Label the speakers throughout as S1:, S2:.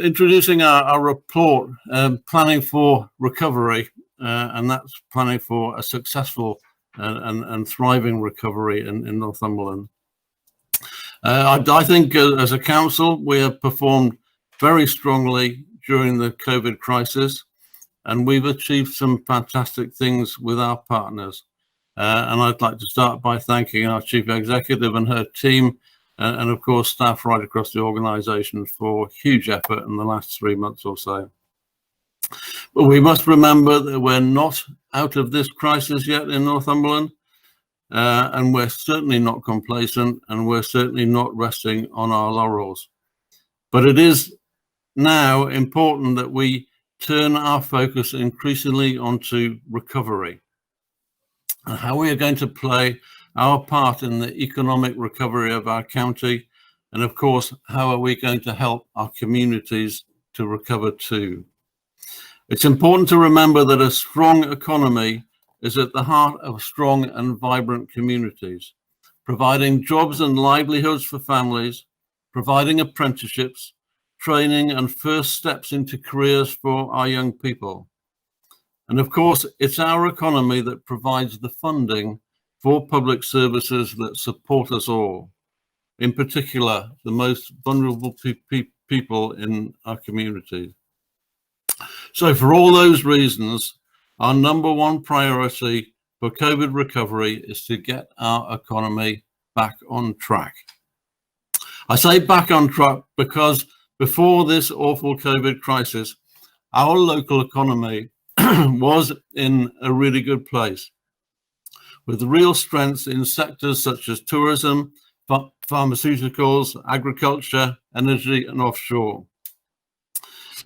S1: introducing our report, Planning for Recovery, and that's planning for a successful and thriving recovery in Northumberland. I think as a council, we have performed very strongly during the COVID crisis, and we've achieved some fantastic things with our partners. And I'd like to start by thanking our Chief Executive and her team, and of course staff right across the organisation for huge effort in the last 3 months or so. But we must remember that we're not out of this crisis yet in Northumberland, and we're certainly not complacent, and we're certainly not resting on our laurels. But it is now important that we turn our focus increasingly onto recovery and how we are going to play our part in the economic recovery of our county, and of course, how are we going to help our communities to recover too. It's important to remember that a strong economy is at the heart of strong and vibrant communities, providing jobs and livelihoods for families, providing apprenticeships, training and first steps into careers for our young people. And of course, it's our economy that provides the funding for public services that support us all, in particular, the most vulnerable people in our communities. So for all those reasons, our number one priority for COVID recovery is to get our economy back on track. I say back on track because before this awful COVID crisis, our local economy was in a really good place, with real strengths in sectors such as tourism, pharmaceuticals, agriculture, energy, and offshore.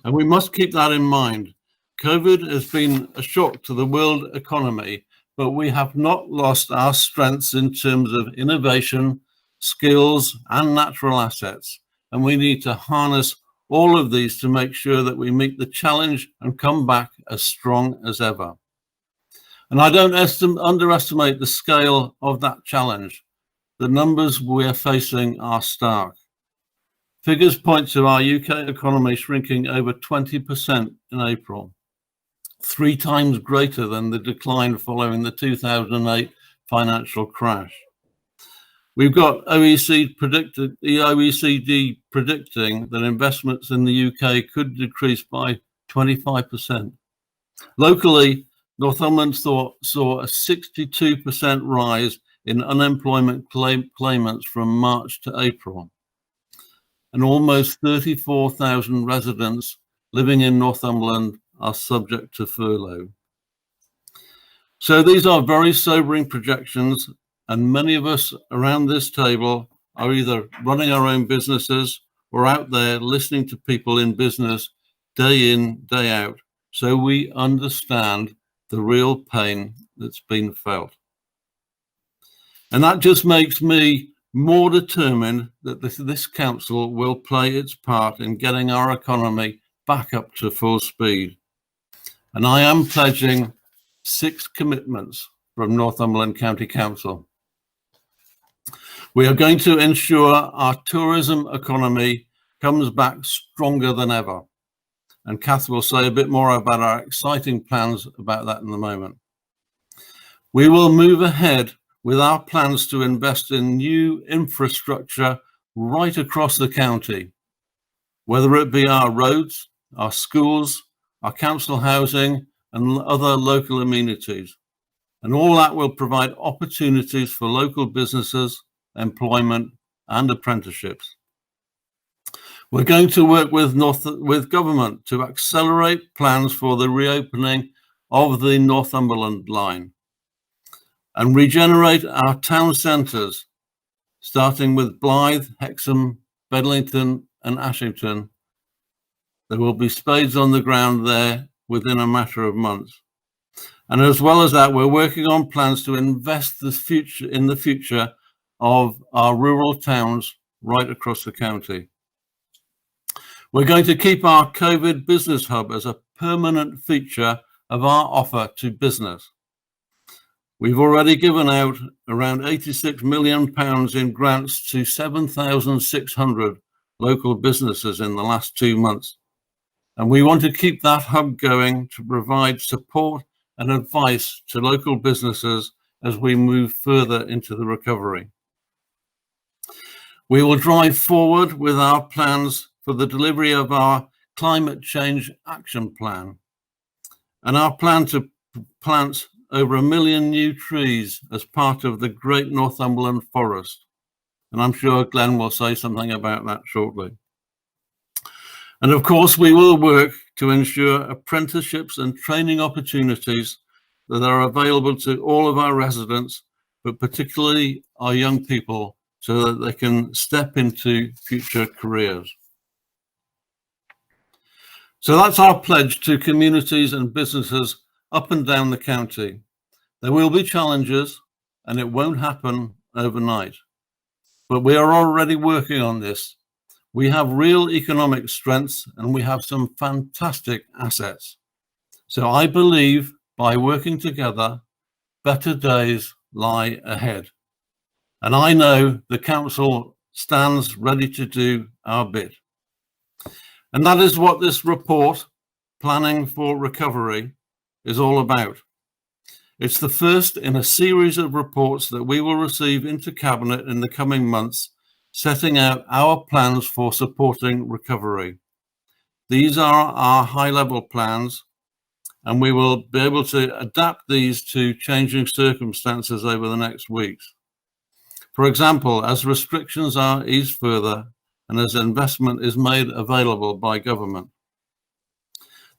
S1: And we must keep that in mind. COVID has been a shock to the world economy, but we have not lost our strengths in terms of innovation, skills, and natural assets. And we need to harness all of these to make sure that we meet the challenge and come back as strong as ever. And I don't underestimate the scale of that challenge. The numbers we're facing are stark. Figures point to our UK economy shrinking over 20% in April, 3 times greater than the decline following the 2008 financial crash. We've got the OECD predicting that investments in the UK could decrease by 25%. Locally, Northumberland saw a 62% rise in unemployment claimants from March to April, and almost 34,000 residents living in Northumberland are subject to furlough. So these are very sobering projections, and many of us around this table are either running our own businesses or out there listening to people in business day in, day out. So we understand the real pain that's been felt. And that just makes me more determined that this council will play its part in getting our economy back up to full speed. And I am pledging 6 commitments from Northumberland County Council. We are going to ensure our tourism economy comes back stronger than ever. And Kath will say a bit more about our exciting plans about that in a moment. We will move ahead with our plans to invest in new infrastructure right across the county, whether it be our roads, our schools, our council housing, and other local amenities. And all that will provide opportunities for local businesses, employment, and apprenticeships. We're going to work with government to accelerate plans for the reopening of the Northumberland line and regenerate our town centres, starting with Blythe, Hexham, Bedlington, and Ashington. There will be spades on the ground there within a matter of months. And as well as that, we're working on plans to invest in the future of our rural towns right across the county. We're going to keep our COVID business hub as a permanent feature of our offer to business. We've already given out around £86 million in grants to 7,600 local businesses in the last 2 months. And we want to keep that hub going to provide support and advice to local businesses as we move further into the recovery. We will drive forward with our plans for the delivery of our climate change action plan and our plan to plant over 1 million new trees as part of the Great Northumberland Forest. And I'm sure Glenn will say something about that shortly. And of course, we will work to ensure apprenticeships and training opportunities that are available to all of our residents, but particularly our young people, so that they can step into future careers. So that's our pledge to communities and businesses up and down the county. There will be challenges and it won't happen overnight, but we are already working on this. We have real economic strengths and we have some fantastic assets. So I believe by working together, better days lie ahead. And I know the council stands ready to do our bit. And that is what this report, Planning for Recovery, is all about. It's the first in a series of reports that we will receive into Cabinet in the coming months, setting out our plans for supporting recovery. These are our high-level plans, and we will be able to adapt these to changing circumstances over the next weeks. For example, as restrictions are eased further and as investment is made available by government.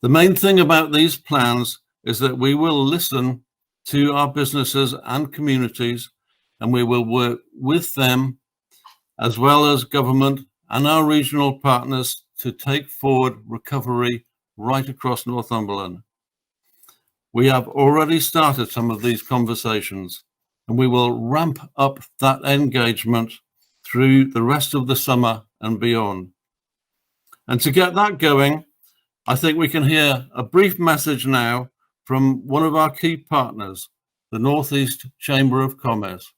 S1: The main thing about these plans is that we will listen to our businesses and communities, and we will work with them as well as government and our regional partners to take forward recovery right across Northumberland. We have already started some of these conversations, and we will ramp up that engagement through the rest of the summer and beyond. And to get that going, I think we can hear a brief message now from one of our key partners, the North East Chamber of Commerce.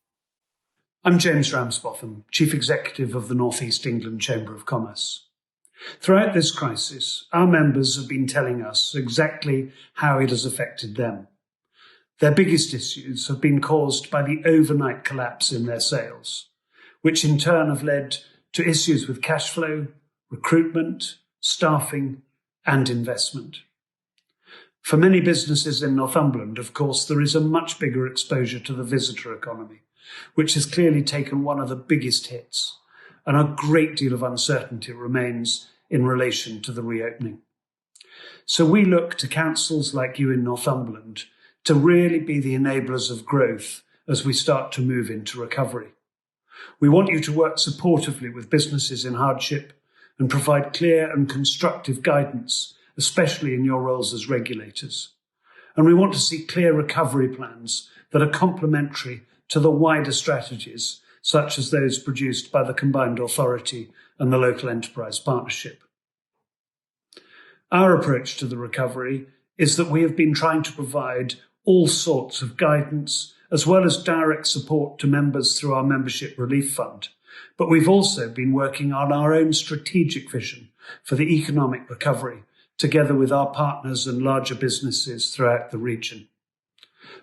S2: I'm James Ramsbotham, Chief Executive of the North East England Chamber of Commerce. Throughout this crisis, our members have been telling us exactly how it has affected them. Their biggest issues have been caused by the overnight collapse in their sales, which in turn have led to issues with cash flow, recruitment, staffing, and investment. For many businesses in Northumberland, of course, there is a much bigger exposure to the visitor economy, which has clearly taken one of the biggest hits, and a great deal of uncertainty remains in relation to the reopening. So we look to councils like you in Northumberland to really be the enablers of growth as we start to move into recovery. We want you to work supportively with businesses in hardship and provide clear and constructive guidance, especially in your roles as regulators. And we want to see clear recovery plans that are complementary to the wider strategies, such as those produced by the Combined Authority and the Local Enterprise Partnership. Our approach to the recovery is that we have been trying to provide all sorts of guidance, as well as direct support to members through our Membership Relief Fund. But we've also been working on our own strategic vision for the economic recovery, together with our partners and larger businesses throughout the region.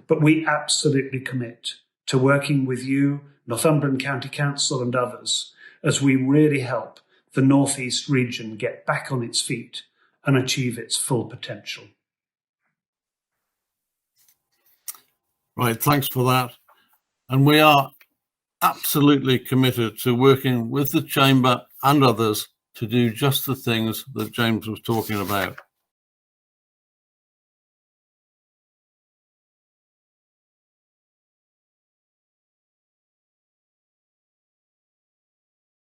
S2: But we absolutely commit to working with you, Northumberland County Council and others, as we really help the North East region get back on its feet and achieve its full potential.
S1: Right, thanks for that. And we are absolutely committed to working with the Chamber and others to do just the things that James was talking about.